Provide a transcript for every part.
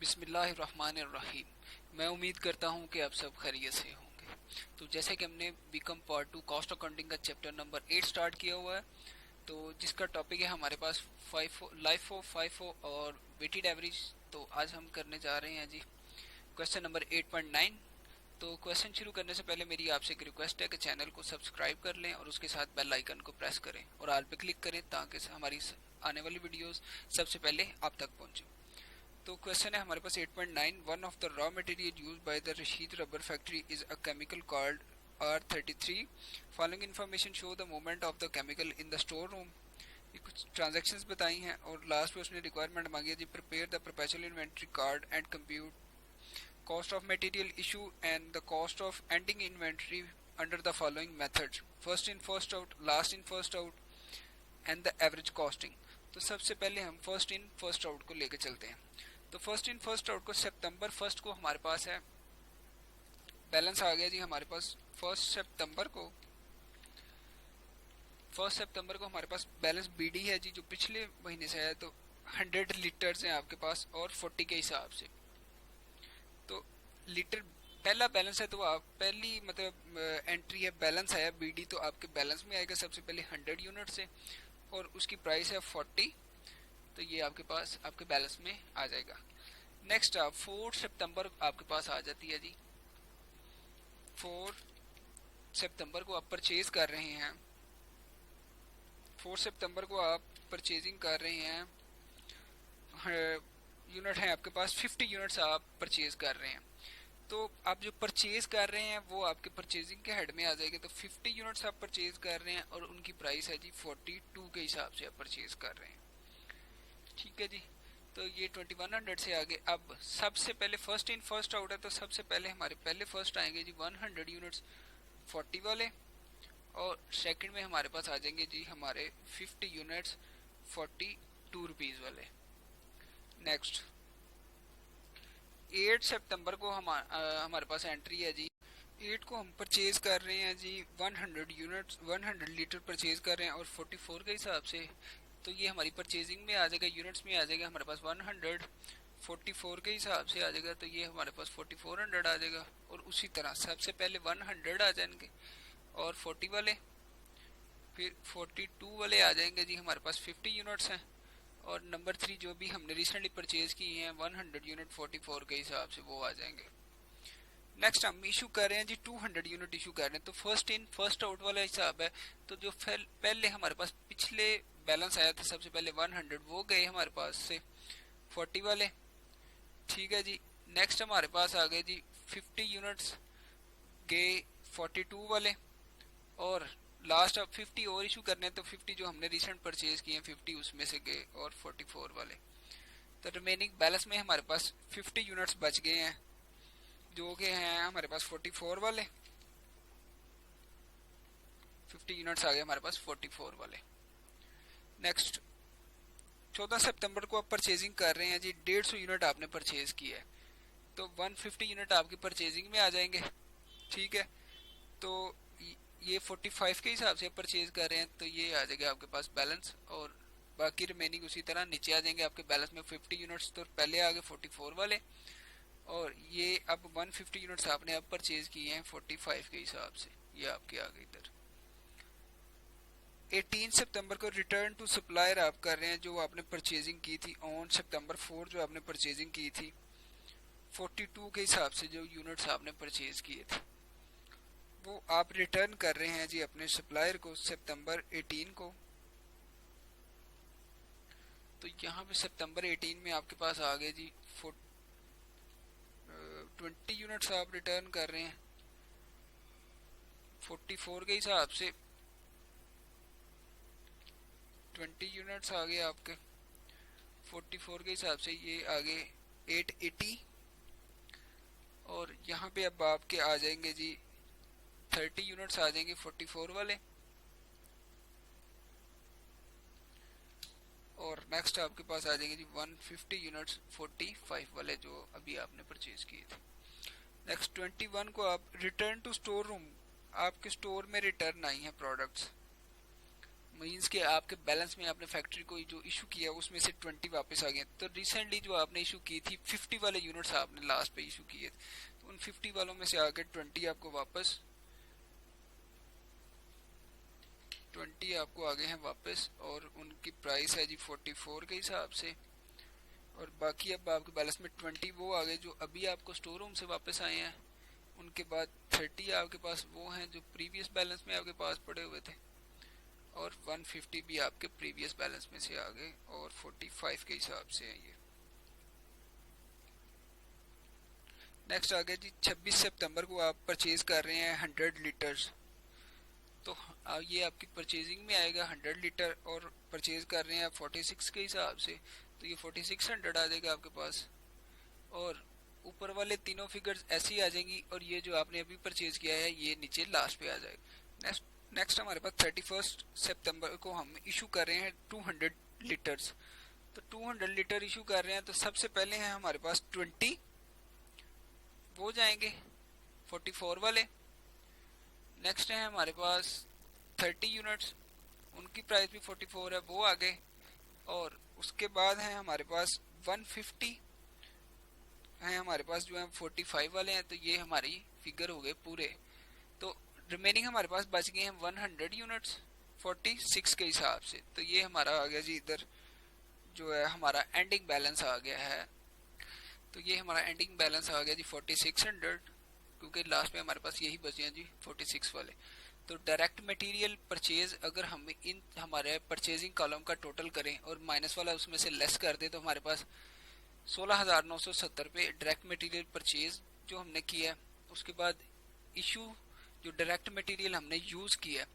बिस्मिल्लाहिर्रहमानिर्रहीम। मैं उम्मीद करता हूँ कि आप सब खैरियत से होंगे। तो जैसे कि हमने बीकॉम पार्ट 2 कॉस्ट अकाउंटिंग का चैप्टर नंबर 8 स्टार्ट किया हुआ है, तो जिसका टॉपिक है हमारे पास फाइफो, लाइफो, फाइफो और वेटेड एवरेज। तो आज हम करने जा रहे हैं जी क्वेश्चन नंबर 8.9। तो क्वेश्चन शुरू करने से पहले मेरी आपसे एक रिक्वेस्ट है कि चैनल को सब्सक्राइब कर लें और उसके साथ बेल आइकन को प्रेस करें और ऑल पे क्लिक करें ताकि हमारी आने वाली वीडियोस सबसे पहले आप तक पहुंचे। तो क्वेश्चन है हमारे पास 8.9। One of the raw material used by the Rashid rubber factory is a chemical called R33। Following information show the movement of the chemical in the store room. ये कुछ ट्रांजैक्शंस बताई हैं और लास्ट में उसने रिक्वायरमेंट मांगी है जी, prepare the perpetual inventory card and compute cost of material issue and the cost of ending inventory under the following methods, first in first out, last in first out and the average costing. तो सबसे पहले हम first in first out को लेकर चलते हैं। तो first in first out को सितंबर फर्स्ट को हमारे पास है, बैलेंस आ गया जी हमारे पास फर्स्ट सितंबर को हमारे पास बैलेंस बीडी है जी, जो पिछले महीने से है। तो 100 लीटर्स हैं आपके पास और 40 के हिसाब से। तो लीटर पहला बैलेंस है, तो आप पहली मतलब एंट्री है, बैलेंस आया बीडी, तो आपके बैलेंस में आएगा सबसे पहले 100 यूनिट से और उसकी प्राइस है 40। तो ये आपके पास आपके बैलेंस में आ जाएगा। नेक्स्ट आप 4 सितंबर आपके पास आ जाती है जी। 4 सितंबर को आप परचेज कर रहे हैं, 4 सितंबर को आप परचेजिंग कर रहे हैं, यूनिट है आपके पास 50 यूनिट्स आप परचेज कर रहे हैं। तो आप जो परचेज कर रहे हैं वो आपके परचेजिंग के हेड में आ जाएगा। तो 50 यूनिट्स आप परचेज कर रहे हैं और उनकी प्राइस है जी 42 के हिसाब से आप परचेज कर रहे हैं। ठीक है जी। तो ये 2100 से आगे अब सबसे पहले फर्स्ट इन फर्स्ट आउट है, तो सबसे पहले हमारे पहले फर्स्ट आएंगे जी 100 यूनिट्स 40 वाले, और सेकंड में हमारे पास आ जाएंगे जी हमारे 50 यूनिट्स 42 रुपीज़ वाले। नेक्स्ट 8 सितंबर को हमारे पास एंट्री है जी। 8 को हम परचेज कर रहे हैं जी 100 यूनिट्स, 100 लीटर परचेज कर रहे हैं और 44 के हिसाब से। तो ये हमारी परचेजिंग में आ जाएगा, यूनिट्स में आ जाएगा हमारे पास 144 के हिसाब से आ जाएगा। तो ये हमारे पास 4400 आ जाएगा। और उसी तरह सबसे पहले 100 आ जाएंगे और 40 वाले, फिर 42 वाले आ जाएंगे जी हमारे पास 50 यूनिट्स हैं, और नंबर 3 जो भी हमने रिसेंटली परचेज किए हैं 100 यूनिट 44 के हिसाब से वो आ जाएंगे। नेक्स्ट हम इशू कर रहे हैं जी 200 यूनिट इशू कर रहे हैं। तो फर्स्ट इन फर्स्ट आउट वाला हिसाब है। तो जो पहले हमारे पास पिछले बैलेंस आया था सबसे पहले 100, वो गए हमारे पास से 40 वाले। ठीक है जी। नेक्स्ट हमारे पास आ गए जी 50 यूनिट्स गए 42 वाले, और लास्ट अब 50 और इशू करने हैं। तो 50 जो हमने रिसेंट परचेज किए हैं 50 उसमें से गए और 44 वाले। तो रिमेनिंग बैलेंस में हमारे पास 50 यूनिट्स बच गए हैं, जो कि हैं हमारे पास 44 वाले। 50 यूनिट्स आ गए हमारे पास 44 वाले। नेक्स्ट 14 सितंबर को आप परचेजिंग कर रहे हैं जी, 150 यूनिट आपने परचेज किया है। तो 150 यूनिट आपकी परचेजिंग में आ जाएंगे। ठीक है। तो ये 45 के हिसाब से परचेज कर रहे हैं, तो ये आ जाएगा आपके पास बैलेंस, और बाकी रिमेनिंग उसी तरह नीचे आ जाएंगे आपके बैलेंस में। 50 यूनिट्स तो पहले आ गए 44 वाले, और ये अब 150 यूनिट्स आपने अब परचेज किए हैं 45 के हिसाब से, ये आपके आ गए इधर। 18 सितंबर को रिटर्न टू सप्लायर आप कर रहे हैं, जो आपने परचेजिंग की थी ऑन सितंबर 4, जो आपने परचेजिंग की थी 42 के हिसाब से जो यूनिट्स आपने परचेज किए थे, वो आप रिटर्न कर रहे हैं जी अपने सप्लायर को सितंबर 18 को। तो यहाँ पे सितंबर 18 में आपके पास आ गए जी 20 यूनिट्स आप रिटर्न कर रहे हैं 44 के हिसाब से। 20 यूनिट्स आ गए आपके 44 के हिसाब से, ये आ गए 880। और यहाँ पे अब आपके आ जाएंगे जी 30 यूनिट्स आ जाएंगे 44 वाले, और नेक्स्ट आपके पास आ जाएंगे जी 150 यूनिट्स 45 वाले, जो अभी आपने परचेज किए थे। नेक्स्ट 21 को आप रिटर्न टू स्टोर रूम, आपके स्टोर में रिटर्न आई हैं प्रोडक्ट्स, मीन्स के आपके बैलेंस में आपने फैक्ट्री को जो इशू किया उसमें से 20 वापस आ गए। तो रिसेंटली जो आपने इशू की थी 50 वाले यूनिट्स आपने लास्ट पे इशू किए, तो उन 50 वालों में से आगे 20 आपको वापस 20 आपको आगे हैं वापस, और उनकी प्राइस है जी 44 के हिसाब से। और बाकी अब आपके बैलेंस में 20 वो आ गए जो अभी आपको स्टोर रूम से वापस आए हैं। उनके बाद 30 आपके पास वो हैं जो प्रीवियस बैलेंस में आपके पास पड़े हुए थे, और 150 भी आपके प्रीवियस बैलेंस में से आ गए, और 45 के हिसाब से है ये। नेक्स्ट आ गया जी 26 सितंबर को आप परचेज कर रहे हैं 100 लीटर्स। तो ये आपकी परचेजिंग में आएगा 100 लीटर, और परचेज कर रहे हैं आप 46 के हिसाब से, तो ये 4600 आ जाएगा आपके पास। और ऊपर वाले तीनों फिगर्स ऐसी आ जाएंगी, और ये जो आपने अभी परचेज किया है ये नीचे लास्ट पे आ जाएगा। नेक्स्ट हमारे पास 31 सितंबर को हम इशू कर रहे हैं 200 लीटर्स। तो 200 लीटर इशू कर रहे हैं, तो सबसे पहले हैं हमारे पास 20 वो जाएंगे 44 वाले। नेक्स्ट है हमारे पास 30 यूनिट्स, उनकी प्राइस भी 44 है, वो आ गए। और उसके बाद है हमारे पास 150 है हमारे पास जो है 45 वाले हैं, तो ये हमारी फिगर हो गए पूरे। तो रिमेनिंग हमारे पास बच गए हैं 100 यूनिट्स 46 के हिसाब से। तो ये हमारा आ गया जी इधर जो है हमारा एंडिंग बैलेंस आ गया है। तो ये हमारा एंडिंग बैलेंस आ गया जी 4600, क्योंकि लास्ट में हमारे पास यही बचे हैं जी 46 वाले। तो डायरेक्ट मटेरियल परचेज अगर हम इन हमारे परचेजिंग कॉलम का टोटल करें और माइनस वाला उसमें से लेस कर दें, तो हमारे पास 16,970 पे डायरेक्ट मटेरियल परचेज जो हमने किया है। उसके बाद इशू जो डायरेक्ट मटेरियल हमने यूज़ किया,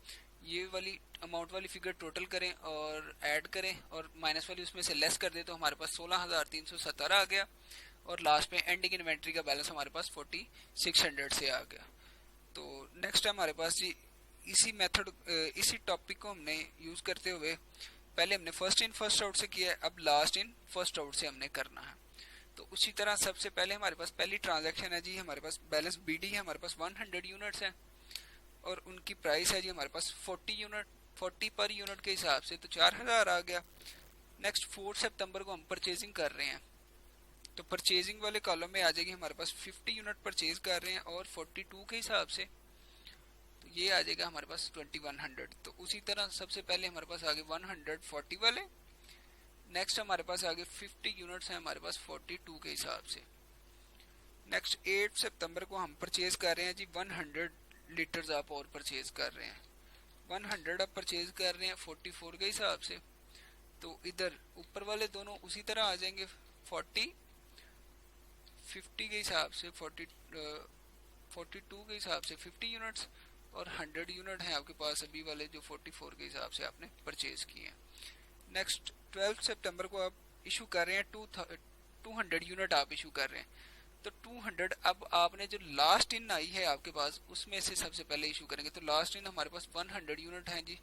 ये वाली अमाउंट वाली फिगर टोटल करें और ऐड करें और माइनस वाली उसमें से लेस कर दें, तो हमारे पास 16,370 आ गया। और लास्ट में एंडिंग इन्वेंट्री का बैलेंस हमारे पास 4600 से आ गया। तो नेक्स्ट हमारे पास जी इसी मेथड इसी टॉपिक को हमने यूज़ करते हुए पहले हमने फर्स्ट इन फर्स्ट आउट से किया है, अब लास्ट इन फर्स्ट आउट से हमने करना है। तो उसी तरह सबसे पहले हमारे पास पहली ट्रांजैक्शन है जी, हमारे पास बैलेंस बीडी है, हमारे पास 100 यूनिट्स है, और उनकी प्राइस है जी हमारे पास 40 पर यूनिट के हिसाब से, तो 4000 आ गया। नेक्स्ट 4 सितंबर को हम परचेजिंग कर रहे हैं, तो परचेजिंग वाले कॉलम में आ जाएगी हमारे पास 50 यूनिट परचेज कर रहे हैं और 42 के हिसाब से, तो ये आ जाएगा हमारे पास 2100। तो उसी तरह सबसे पहले हमारे पास आगे 140 वाले, नेक्स्ट हमारे पास आगे 50 यूनिट्स हैं हमारे पास 42 के हिसाब से। नेक्स्ट 8 सितंबर को हम परचेज कर रहे हैं जी 100 लीटर्स आप और परचेज कर रहे हैं, 100 आप परचेज कर रहे हैं 44 के हिसाब से। तो इधर ऊपर वाले दोनों उसी तरह आ जाएंगे 50 के हिसाब से, 42 के हिसाब से 50 यूनिट्स, और 100 यूनिट हैं आपके पास अभी वाले जो 44 के हिसाब से आपने परचेज किए हैं। नेक्स्ट 12 सितंबर को आप इशू कर रहे हैं 200 यूनिट आप इशू कर रहे हैं, तो 200 अब आपने जो लास्ट इन आई है आपके पास उसमें से सबसे पहले इशू करेंगे। तो लास्ट इन हमारे पास 100 यूनिट हैं जी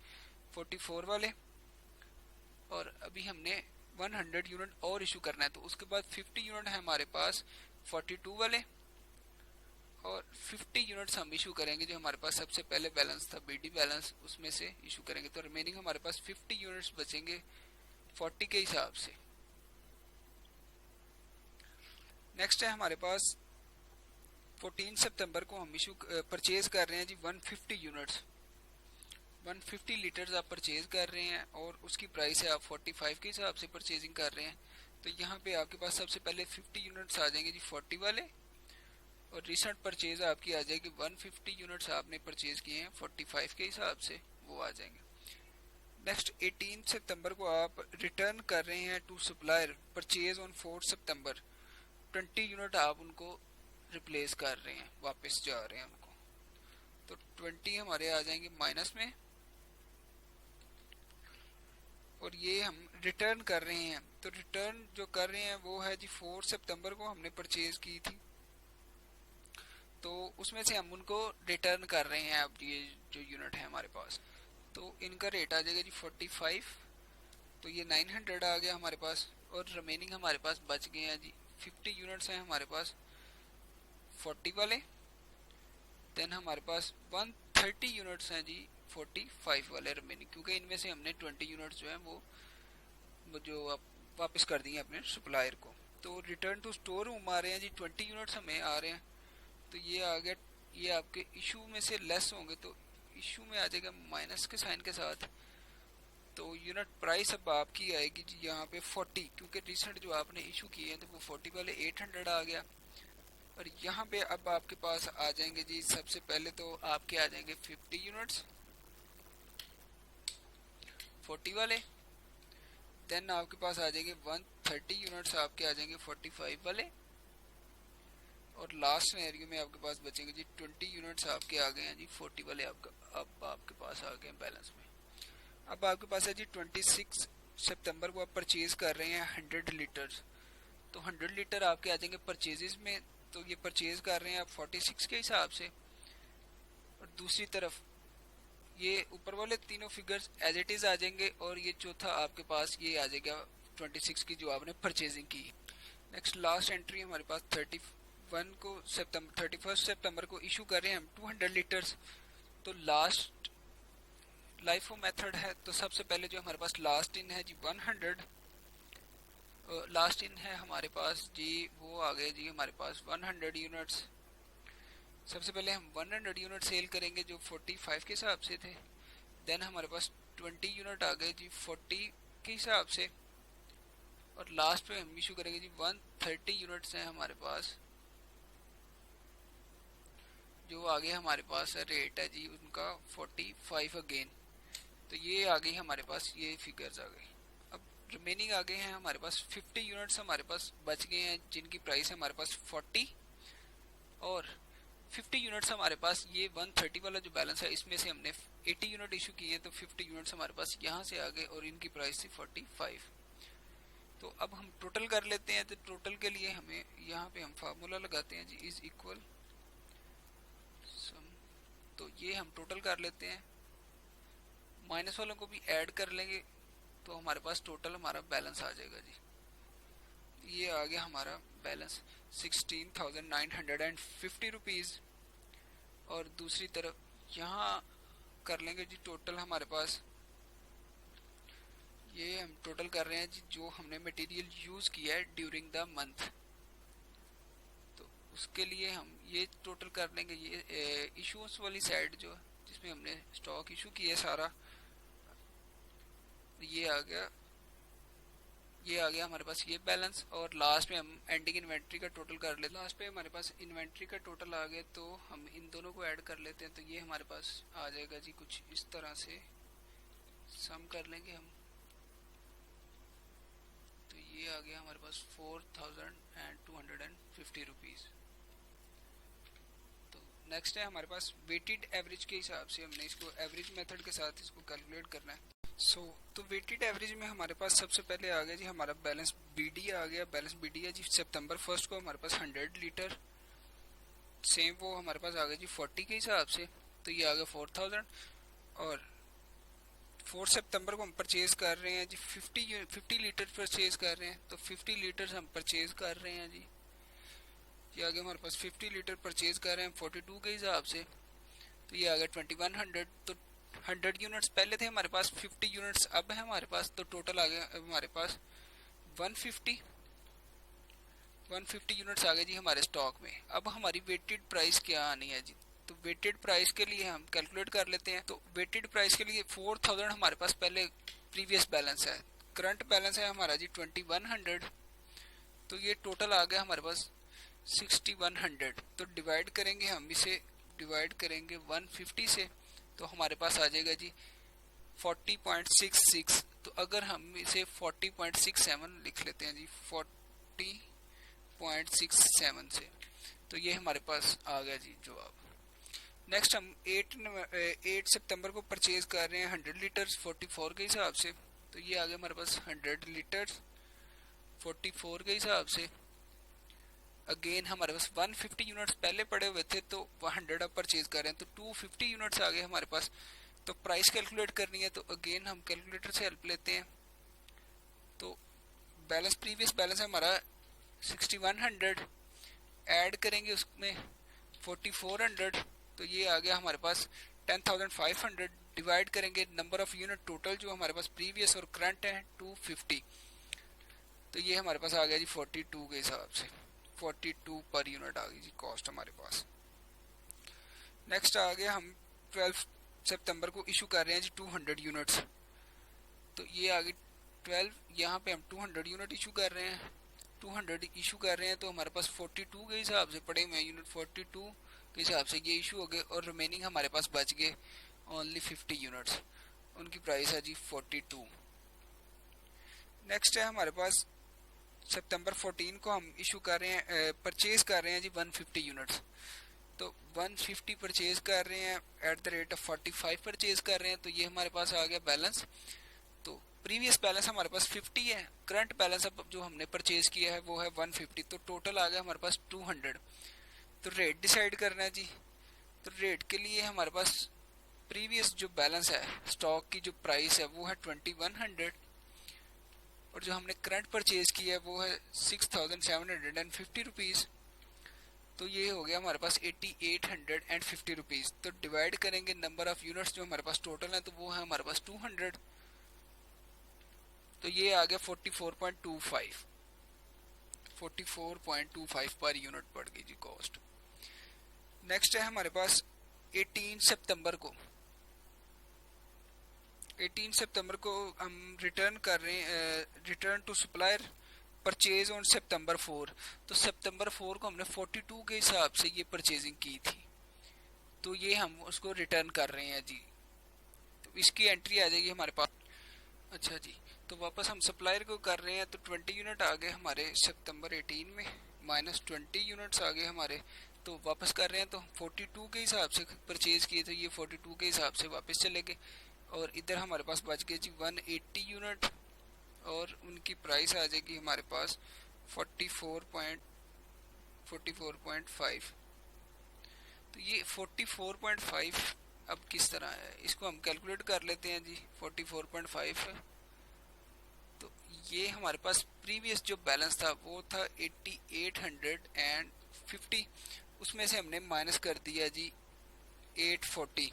44 वाले, और अभी हमने 100 यूनिट और इशू करना है, तो उसके बाद 50 यूनिट है हमारे पास 42 वाले, और 50 यूनिट्स हम इशू करेंगे जो हमारे पास सबसे पहले बैलेंस था बीडी बैलेंस, उसमें से इशू करेंगे। तो रिमेनिंग हमारे पास 50 यूनिट्स बचेंगे 40 के हिसाब से। नेक्स्ट है हमारे पास 14 सितंबर को हम इशू परचेज कर रहे हैं जी 150 यूनिट्स, 150 लीटर्स आप परचेज कर रहे हैं, और उसकी प्राइस है आप 45 के हिसाब से परचेजिंग कर रहे हैं। तो यहाँ पे आपके पास सबसे पहले 50 यूनिट्स आ जाएंगे जी 40 वाले, और रिसेंट परचेज आपकी आ जाएगी 150 यूनिट्स आपने परचेज किए हैं 45 के हिसाब से, वो आ जाएंगे। नेक्स्ट 18 सितंबर को आप रिटर्न कर रहे हैं टू सप्लायर परचेज ऑन 4 सितंबर, 20 यूनिट आप उनको रिप्लेस कर रहे हैं, वापस जा रहे हैं उनको, तो 20 हमारे आ जाएंगे माइनस में, और ये हम रिटर्न कर रहे हैं। तो रिटर्न जो कर रहे हैं वो है जी 4 सितंबर को हमने परचेज की थी, तो उसमें से हम उनको रिटर्न कर रहे हैं। अब ये जो यूनिट है हमारे पास, तो इनका रेट आ जाएगा जी 45, तो ये 900 आ गया हमारे पास, और रिमेनिंग हमारे पास बच गए हैं जी 50 यूनिट्स हैं हमारे पास 40 वाले, देन हमारे पास 30 यूनिट्स हैं जी 45 वाले रिमेनिंग, क्योंकि इनमें से हमने 20 यूनिट्स जो है वो जो आप वापस कर दिए अपने सप्लायर को। तो रिटर्न टू स्टोर रूम आ रहे हैं जी 20 यूनिट्स हमें आ रहे हैं, तो ये आ गया, ये आपके इशू में से लेस होंगे तो इशू में आ जाएगा माइनस के साइन के साथ। तो यूनिट प्राइस अब आपकी आएगी जी यहाँ पे 40, क्योंकि रिसेंट जो आपने इशू किए हैं तो वो 40 वाले 800 आ गया। और यहाँ पे अब आपके पास आ जाएंगे जी, सबसे पहले तो आपके आ जाएंगे 50 यूनिट्स 40 वाले, देन आपके पास आ जाएंगे 130 यूनिट्स आपके आ जाएंगे 45 वाले, और लास्ट सिनेरियो में आपके पास बचेंगे जी 20 यूनिट्स आपके आ गए हैं जी 40 वाले आपका अब आपके पास आ गए हैं बैलेंस में। अब आपके पास है जी 26 सितंबर को आप परचेज कर रहे हैं 100 लीटर्स, तो 100 लीटर आपके आ जाएंगे परचेजेस में, तो ये परचेज कर रहे हैं आप 46 के हिसाब से। और दूसरी तरफ ये ऊपर वाले तीनों फिगर्स एज इट इज आ जाएंगे, और ये चौथा आपके पास ये आ जाएगा 26 की जो आपने परचेजिंग की। नेक्स्ट लास्ट एंट्री हमारे पास 31 सितंबर को इशू कर रहे हैं हम 200 लीटर्स, तो लास्ट लाइफ मेथड है, तो सबसे पहले जो हमारे पास लास्ट इन है जी 100, लास्ट इन है हमारे पास जी वो आ गए जी हमारे पास 100 यूनिट्स। सबसे पहले हम 100 यूनिट सेल करेंगे जो 45 के हिसाब से थे, देन हमारे पास 20 यूनिट आ गए जी 40 के हिसाब से, और लास्ट पे हम इशू करेंगे जी 130 यूनिट्स हैं हमारे पास, जो आगे हमारे पास रेट है जी उनका 45 अगेन। तो ये आ गई हमारे पास, ये फिगर्स आ गई। अब रिमेनिंग आ गए हैं हमारे पास 50 यूनिट्स हमारे पास बच गए हैं जिनकी प्राइस है हमारे पास 40, और 50 यूनिट्स हमारे पास ये 130 वाला जो बैलेंस है इसमें से हमने 80 यूनिट इशू किए, तो 50 यूनिट्स हमारे पास यहाँ से आ गए और इनकी प्राइस थी 45। तो अब हम टोटल कर लेते हैं, तो टोटल के लिए हमें यहाँ पे हम फार्मूला लगाते हैं जी इज इक्वल सम, तो ये हम टोटल कर लेते हैं, माइनस वालों को भी ऐड कर लेंगे, तो हमारे पास टोटल हमारा बैलेंस आ जाएगा जी। ये आ गया हमारा बैलेंस 16,950 रुपीज़। और दूसरी तरफ यहाँ कर लेंगे जी टोटल हमारे पास, ये हम टोटल कर रहे हैं जी जो हमने मटेरियल यूज़ किया है ड्यूरिंग द मंथ, तो उसके लिए हम ये टोटल कर लेंगे। ये इशूस वाली साइड जो जिसमें हमने स्टॉक इशू किया है सारा, ये आ गया हमारे पास ये बैलेंस, और लास्ट में हम एंडिंग इन्वेंट्री का टोटल कर लेते हैं। लास्ट पे हमारे पास इन्वेंट्री का टोटल आ गया, तो हम इन दोनों को ऐड कर लेते हैं, तो ये हमारे पास आ जाएगा जी कुछ इस तरह से, सम कर लेंगे हम, तो ये आ गया हमारे पास 4,250 रुपीज़। तो नेक्स्ट है हमारे पास वेटेड एवरेज के हिसाब से हमने इसको एवरेज मेथड के साथ इसको कैलकुलेट करना है। तो वेटेड एवरेज में हमारे पास सबसे पहले आ गया जी हमारा बैलेंस बीडी आ गया। बैलेंस बीडी है जी सितंबर 1 को हमारे पास 100 लीटर, सेम वो हमारे पास आ गया जी 40 के हिसाब से, तो ये आ गया 4,000। और 4 सितंबर को हम परचेज कर रहे हैं जी 50 लीटर परचेज कर रहे हैं, तो 50 लीटर हम परचेज कर रहे हैं जी, ये आ गया हमारे पास 50 लीटर परचेज कर रहे हैं 42 के हिसाब से, तो ये आ गया 2100। तो 100 यूनिट्स पहले थे हमारे पास, 50 यूनिट्स अब है हमारे पास, तो टोटल आ गया हमारे पास 150 यूनिट्स आ गए जी हमारे स्टॉक में। अब हमारी वेटेड प्राइस क्या आनी है जी, तो वेटेड प्राइस के लिए हम कैलकुलेट कर लेते हैं। तो वेटेड प्राइस के लिए 4,000 हमारे पास पहले प्रीवियस बैलेंस है, करंट बैलेंस है हमारा जी 2100, तो ये टोटल आ गया हमारे पास 6100। तो डिवाइड करेंगे हम इसे, डिवाइड करेंगे 150 से, तो हमारे पास आ जाएगा जी 40.66। तो अगर हम इसे 40.67 लिख लेते हैं जी 40.67 से, तो ये हमारे पास आ गया जी जवाब। नेक्स्ट हम 8 सितंबर को परचेज कर रहे हैं 100 लीटर्स 44 के हिसाब से, तो ये आ गया हमारे पास 100 लीटर्स 44 के हिसाब से। अगेन हमारे पास 150 यूनिट्स पहले पड़े हुए थे, तो 100 अब परचेज कर रहे हैं, तो 250 यूनिट्स आ गए हमारे पास। तो प्राइस कैलकुलेट करनी है, तो अगेन हम कैलकुलेटर से हेल्प लेते हैं। तो बैलेंस प्रीवियस बैलेंस है हमारा 6100, ऐड करेंगे उसमें 4400, तो ये आ गया हमारे पास 10,500 डिवाइड करेंगे नंबर ऑफ यूनिट टोटल जो हमारे पास प्रीवियस और करंट है 250, तो ये हमारे पास आ गया जी 42 के हिसाब से 42 पर यूनिट आ गई जी कॉस्ट हमारे पास। नेक्स्ट आ गया हम 12 सितंबर को इशू कर रहे हैं जी 200 यूनिट्स, तो ये आ गई 12, यहाँ पे हम 200 यूनिट इशू कर रहे हैं, 200 इशू कर रहे हैं तो हमारे पास 42 के हिसाब से पड़े हुए यूनिट, 42 के हिसाब से ये इशू हो गए और रिमेनिंग हमारे पास बच गए ओनली 50 यूनिट्स, उनकी प्राइस है जी 42। नेक्स्ट है हमारे पास सितंबर 14 को हम इशू कर रहे हैं, परचेज कर रहे हैं जी 150 यूनिट्स, तो 150 परचेज कर रहे हैं at the rate of 45 purchase कर रहे हैं, तो ये हमारे पास आ गया बैलेंस। तो प्रीवियस बैलेंस हमारे पास 50 है, करंट बैलेंस अब जो हमने परचेज किया है वो है 150, तो टोटल आ गया हमारे पास 200। तो रेट डिसाइड करना है जी, तो रेट के लिए हमारे पास प्रीवियस जो बैलेंस है स्टॉक की जो प्राइस है वो है 2100 और जो हमने करंट परचेज किया है वो है 6750 रुपीज़, तो ये हो गया हमारे पास 8850 रुपीज़। तो डिवाइड करेंगे नंबर ऑफ यूनिट्स जो हमारे पास टोटल है तो वो है हमारे पास 200, तो ये आ गया 44.25 पर यूनिट पड़ गई जी कॉस्ट। नेक्स्ट है हमारे पास 18 सितंबर को, 18 सितंबर को हम रिटर्न कर रहे हैं, return to supplier purchase on सितंबर 4, तो सितंबर 4 को हमने 42 के हिसाब से ये परचेजिंग की थी, तो ये हम उसको रिटर्न कर रहे हैं जी, तो इसकी एंट्री आ जाएगी हमारे पास। अच्छा जी, तो वापस हम सप्लायर को कर रहे हैं, तो 20 यूनिट आ गए हमारे सितंबर 18 में, माइनस 20 यूनिट्स आ गए हमारे, तो वापस कर रहे हैं, तो 42 के हिसाब से परचेज किए थे, ये 42 के हिसाब से वापस चले गए और इधर हमारे पास बच गए जी 180 यूनिट और उनकी प्राइस आ जाएगी हमारे पास 44.5। तो ये 44.5 अब किस तरह है, इसको हम कैलकुलेट कर लेते हैं जी 44.5 है, तो ये हमारे पास प्रीवियस जो बैलेंस था वो था 8850, उसमें से हमने माइनस कर दिया जी 840,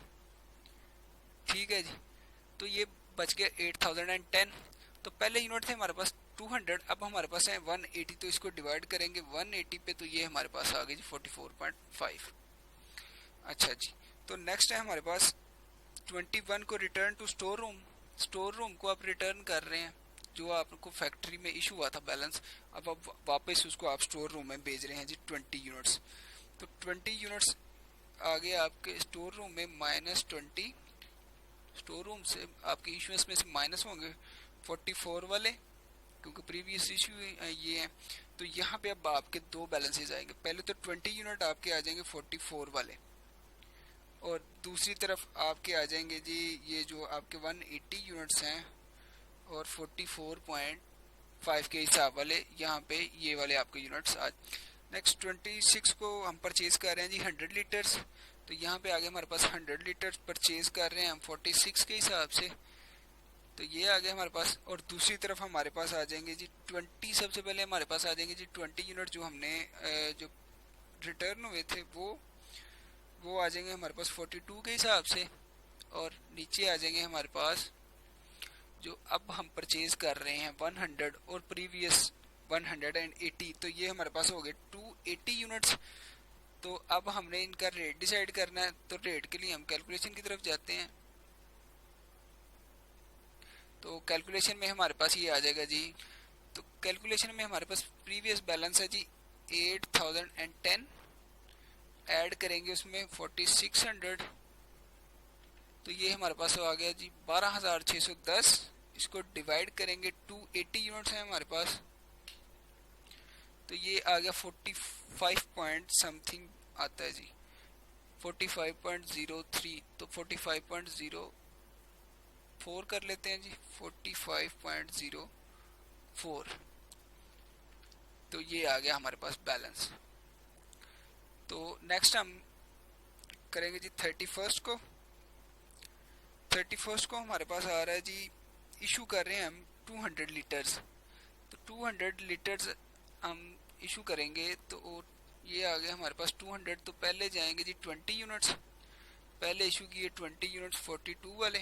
ठीक है जी, तो ये बच गया 8010। तो पहले यूनिट थे हमारे पास 200, अब हमारे पास है 180, तो इसको डिवाइड करेंगे 180 पे, तो ये हमारे पास आ गई जी 44.5। अच्छा जी, तो नेक्स्ट है हमारे पास 21 को return to store room, store room को आप रिटर्न कर रहे हैं, जो आपको फैक्ट्री में इशू हुआ था बैलेंस, अब आप वापस उसको आप स्टोर रूम में भेज रहे हैं जी 20 यूनिट्स, तो 20 यूनिट्स आ गए आपके स्टोर रूम में -20, स्टोर रूम से आपके इशूएंस में से माइनस होंगे 44 वाले, क्योंकि प्रीवियस इशू ये है, तो यहाँ पे अब आपके दो बैलेंसेज आएंगे, पहले तो 20 यूनिट आपके आ जाएंगे 44 वाले और दूसरी तरफ आपके आ जाएंगे जी ये जो आपके 180 यूनिट्स हैं और 44.5 के हिसाब वाले, यहाँ पे ये वाले आपके यूनिट्स आज। नेक्स्ट 26 को हम परचेज कर रहे हैं जी 100 लीटर्स, तो यहाँ पे आगे हमारे पास 100 लीटर्स परचेज कर रहे हैं हम 46 के हिसाब से, तो ये आ गया हमारे पास, और दूसरी तरफ हमारे पास आ जाएंगे जी 20, सबसे पहले हमारे पास आ जाएंगे जी 20 यूनिट जो हमने जो रिटर्न हुए थे वो आ जाएंगे हमारे पास 42 के हिसाब से, और नीचे आ जाएंगे हमारे पास जो अब हम परचेज कर रहे हैं 100 और प्रीवियस 180, तो ये हमारे पास हो गए 280 यूनिट्स। तो अब हमने इनका रेट डिसाइड करना है, तो रेट के लिए हम कैलकुलेशन की तरफ जाते हैं, तो कैलकुलेशन में हमारे पास ये आ जाएगा जी, तो कैलकुलेशन में हमारे पास प्रीवियस बैलेंस है जी 8010, ऐड करेंगे उसमें 4600, तो ये हमारे पास आ गया जी 12610, इसको डिवाइड करेंगे 280 यूनिट्स हैं हमारे पास, तो ये आ गया 45 पॉइंट समथिंग आता है जी 45.03, तो 45.04 कर लेते हैं जी 45.04, तो ये आ गया हमारे पास बैलेंस। तो नेक्स्ट हम करेंगे जी 31st को हमारे पास आ रहा है जी, इशू कर रहे हैं हम 200 लीटर्स, तो 200 लीटर्स हम इशू करेंगे, तो ये आ गया हमारे पास 200, तो पहले जाएंगे जी 20 यूनिट्स, पहले इशू किए 20 यूनिट्स 42 वाले।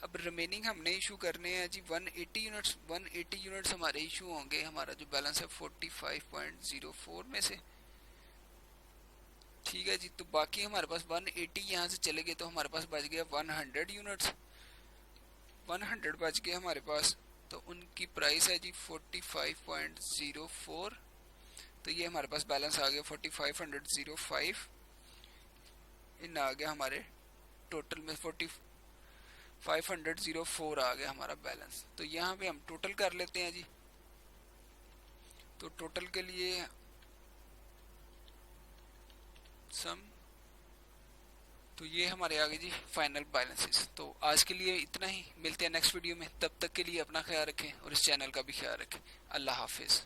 अब रिमेनिंग हमने इशू करने हैं जी 180 यूनिट्स। 180 यूनिट्स हमारे इशू होंगे, हमारा जो बैलेंस है 45.04 में से। ठीक है जी, तो बाकी हमारे पास 180 यहाँ से चले गए तो हमारे पास बच गया 100 यूनिट्स। 100 बच गए हमारे पास, तो उनकी प्राइस है जी 45.04। तो ये हमारे पास बैलेंस आ गया 4505। इन आ गया हमारे टोटल में 4504 आ गया हमारा बैलेंस। तो यहाँ पे हम टोटल कर लेते हैं जी। तो टोटल के लिए सम, तो ये हमारे आगे जी फाइनल बैलेंसेस। तो आज के लिए इतना ही, मिलते हैं नेक्स्ट वीडियो में। तब तक के लिए अपना ख्याल रखें और इस चैनल का भी ख्याल रखें। अल्लाह हाफिज़।